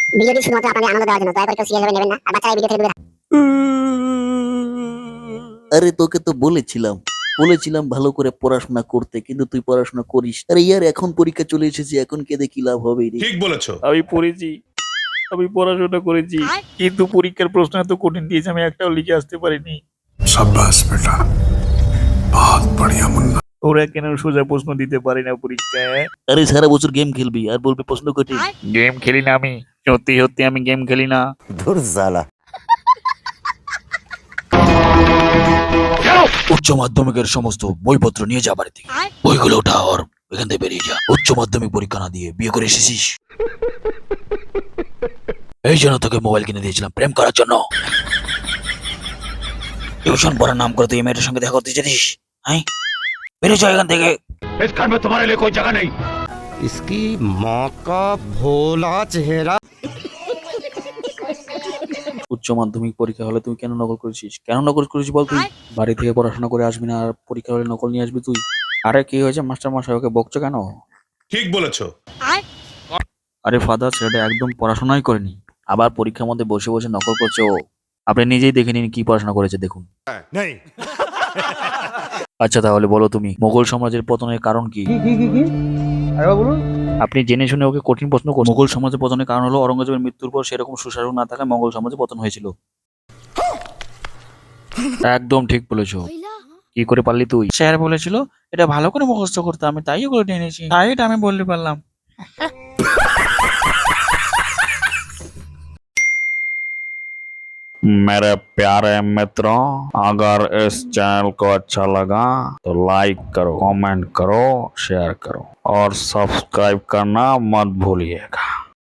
ভিডিওটি শুধুমাত্র আপনাদের আনন্দ দেওয়ার জন্য, দয়া করে কেউ সিরিয়াস ভাবে নেবেন না, আর বাচ্চারা এই ভিডিও থেকে দূরে থাকুন। আরে তোকে তো বলেছিলাম ভালো করে পড়াশোনা করতে, কিন্তু তুই পড়াশোনা করিস। আরে ইয়ার এখন পরীক্ষা চলে এসেছে, এখন কেঁদে কি লাভ হবে রে? ঠিক বলেছো। আমি পড়েছি, আমি পড়াশোনা করেছি, কিন্তু পরীক্ষার প্রশ্ন এত কঠিন দিয়েছে আমি একটাও লিখে আসতে পারিনি। शाबाश बेटा, बहुत बढ़िया मुन्ना। ওরা কেন সোজা প্রশ্ন দিতে পারি না পরীক্ষায়? আরে সারা বছর গেম খেলবি আর বলবি প্রশ্ন কঠিন? গেম খেলি না আমি, সত্যি সত্যি আমি গেম খেলি না। উচ্চ মাধ্যমিকের সমস্ত বইপত্র নিয়ে যা বাড়ি থেকে, বইগুলো ওঠা আর এখান থেকে বেরিয়ে যা। উচ্চ মাধ্যমিক পরীক্ষা না দিয়ে বিয়ে করে এসেছিস, এই জন্য তোকে মোবাইল কিনে দিয়েছিলাম প্রেম করার জন্য। টিউশন পড়ার নাম করে তুই মেয়েটার সঙ্গে দেখা করতে চাইছিস? হ্যাঁ, বেরিয়ে যা এখান থেকে। इस घर में तुम्हारे लिए कोई जगह नहीं। इसकी माँ का भोला चेहरा। উচ্চ মাধ্যমিক পরীক্ষা হলে তুই কেন নকল করেছিস? কেন নকল করেছিস বল? তুই বাড়ি থেকে পড়াশোনা করে আসবি না আর পরীক্ষা হলে নকল নিয়ে আসবি তুই? আরে কি হয়েছে মাস্টার মশাই, ওকে বকছো কেন? ঠিক বলেছো। আরে ফাদার, ছেলেটা একদম পড়াশোনাই করেনি, আবার পরীক্ষার মধ্যে বসে বসে নকল করছে ও। আপনি নিজেই দেখে নিন কি পড়াশোনা করেছে, দেখুন। আচ্ছা তাহলে বলো তুমি, মোগল সাম্রাজ্যের পতনের কারণ কি? আপনি জেনে শুনে ওকে কঠিন প্রশ্ন করুন। মোগল সাম্রাজ্যের পতনের কারণ হলো অরঙ্গজেবের মৃত্যুর পর সেরকম সুশাসন না থাকায় মোগল সাম্রাজ্যের পতন হয়েছিল। একদম ঠিক বলেছো। কি করে পারলি তুই? স্যার বলেছিল এটা ভালো করে মুখস্থ করতে, আমি তাই ওগুলো টেনেছি, তাই এটা আমি বলতে পারলাম। मेरे प्यारे मित्रों, अगर इस चैनल को अच्छा लगा तो लाइक करो, कमेंट करो, शेयर करो और सब्सक्राइब करना मत भूलिएगा।